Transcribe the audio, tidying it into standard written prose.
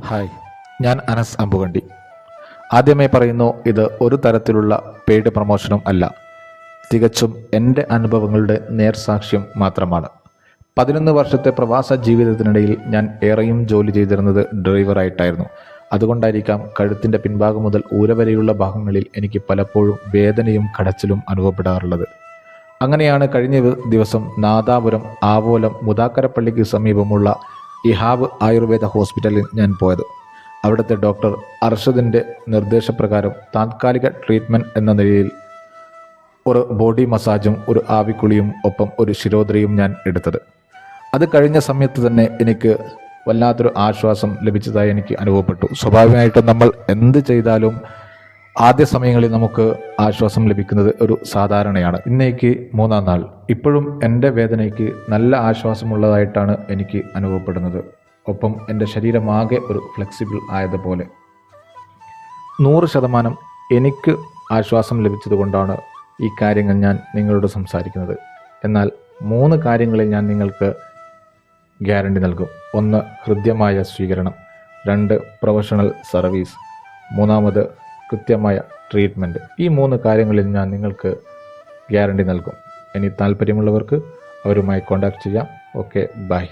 Hi, ഞാൻ അനസ് അമ്പുകണ്ടി. ആദ്യമേ പറയുന്നു, ഇത് ഒരു തരത്തിലുള്ള പെയ്ഡ് പ്രൊമോഷനും അല്ല, തികച്ചും എൻ്റെ അനുഭവങ്ങളുടെ നേർസാക്ഷ്യം മാത്രമാണ്. 11 വർഷത്തെ പ്രവാസ ജീവിതത്തിനിടയിൽ ഞാൻ ഏറെയും ജോലി ചെയ്തിരുന്നത് ഡ്രൈവറായിട്ടായിരുന്നു. അതുകൊണ്ടായിരിക്കാം കഴുത്തിൻ്റെ പിൻഭാഗം മുതൽ ഊര വരെയുള്ള ഭാഗങ്ങളിൽ എനിക്ക് പലപ്പോഴും വേദനയും കടച്ചിലും അനുഭവപ്പെടാറുള്ളത്. അങ്ങനെയാണ് കഴിഞ്ഞ ദിവസം നാദാപുരം ആവോലം മുതാക്കരപ്പള്ളിക്ക് സമീപമുള്ള ഇഹാബ് ആയുർവേദ ഹോസ്പിറ്റലിൽ ഞാൻ പോയത്. അവിടുത്തെ ഡോക്ടർ അർഷദിൻ്റെ നിർദ്ദേശപ്രകാരം താത്കാലിക ട്രീറ്റ്മെൻറ്റ് എന്ന നിലയിൽ ഒരു ബോഡി മസാജും ഒരു ആവിക്കുളിയും ഒപ്പം ഒരു ശിരോദ്രയും ഞാൻ എടുത്തത്. അത് കഴിഞ്ഞ സമയത്ത് തന്നെ എനിക്ക് വല്ലാത്തൊരു ആശ്വാസം ലഭിച്ചതായി എനിക്ക് അനുഭവപ്പെട്ടു. സ്വാഭാവികമായിട്ടും നമ്മൾ എന്ത് ചെയ്താലും ആദ്യ സമയങ്ങളിൽ നമുക്ക് ആശ്വാസം ലഭിക്കുന്നത് ഒരു സാധാരണയാണ്. ഇന്നേക്ക് 3-ാം നാൾ, ഇപ്പോഴും എൻ്റെ വേദനയ്ക്ക് നല്ല ആശ്വാസമുള്ളതായിട്ടാണ് എനിക്ക് അനുഭവപ്പെടുന്നത്. ഒപ്പം എൻ്റെ ശരീരമാകെ ഒരു ഫ്ലെക്സിബിൾ ആയതുപോലെ 100% എനിക്ക് ആശ്വാസം ലഭിച്ചതുകൊണ്ടാണ് ഈ കാര്യങ്ങൾ ഞാൻ നിങ്ങളോട് സംസാരിക്കുന്നത്. എന്നാൽ 3 കാര്യങ്ങളിൽ ഞാൻ നിങ്ങൾക്ക് ഗ്യാരണ്ടി നൽകും. 1, ഹൃദ്യമായ സ്വീകരണം. 2, പ്രൊഫഷണൽ സർവീസ്. 3-ാമത് കൃത്യമായ ട്രീറ്റ്മെൻറ്റ്. ഈ 3 കാര്യങ്ങളിൽ ഞാൻ നിങ്ങൾക്ക് ഗ്യാരണ്ടി നൽകും. ഇനി താല്പര്യമുള്ളവർക്ക് അവരുമായി കോൺടാക്റ്റ് ചെയ്യാം. Okay, by.